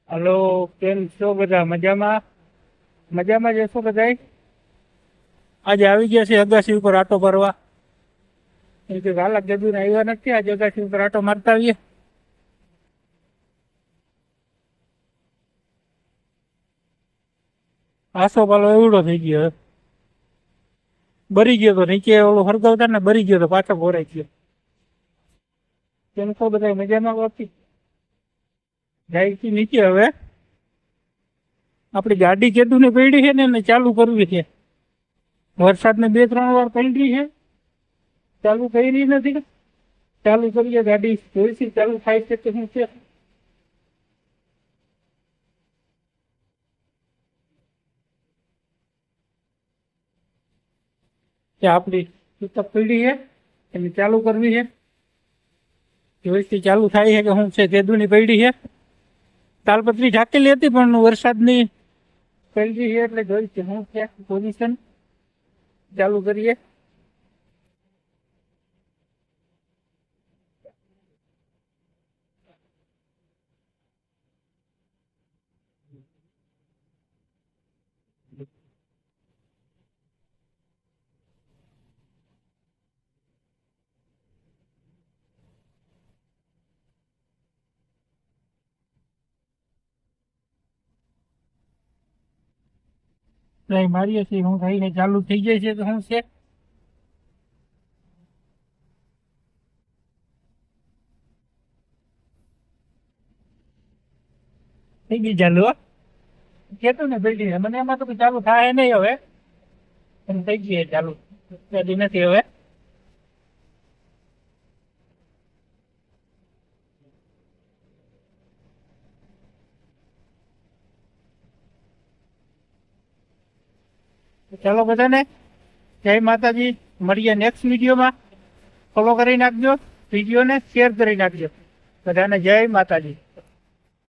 Hello, કેમ છો બધા? મજામાં? મજામાં જ છો બધા? આજે આવી ગયા છે અગાસી ઉપર આટો ભરવા. એ કે ગાલા ગદુને આવ્યા નથી, આજે અગાસી ઉપર આટો મારતા આવીએ. આસો પાલો એવડો થઈ ગયો, બરી ગયો તો નીચે ઓલો હરગાવતા ને બરી ગયો તો પાછો ભોરાઈ ગયો. કેમ છો બધા? મજામાં? બાકી જાય છે નીચે. હવે આપણી ગાડી કેદું ને પડી છે ને એને ચાલુ કરવી છે. વરસાદને 2-3 વાર પલટી છે, ચાલુ કરી નથી. ચાલુ કરીએ ગાડી, જોઈશી ચાલુ થાય છે કે શું છે. કે આપણી પિકઅપ પડી છે એને ચાલુ કરવી છે. જોઈશી ચાલુ થાય છે કે શું છે. કેદુની પડી છે, તાલપત્રી ઢાકેલી હતી પણ વરસાદની પલટી છે એટલે જોઈશી શું છે પોઝિશન. ચાલુ કરીએ. ટ્રાય મારીએ છીએ શું થાય છે. ચાલુ થઈ જાય છે તો શું છે. થઈ ગઈ ચાલુ. કેતો ને બિલ્ડિંગ મને એમાં તો ચાલુ થાય નહીં હવે, પણ થઈ ગઈ ચાલુ. નથી હવે. ચાલો બધાને જય માતાજી. મળીએ નેક્સ્ટ વિડીયોમાં. ફોલો કરી નાખજો, વિડીયોને શેર કરી નાખજો. બધાને જય માતાજી.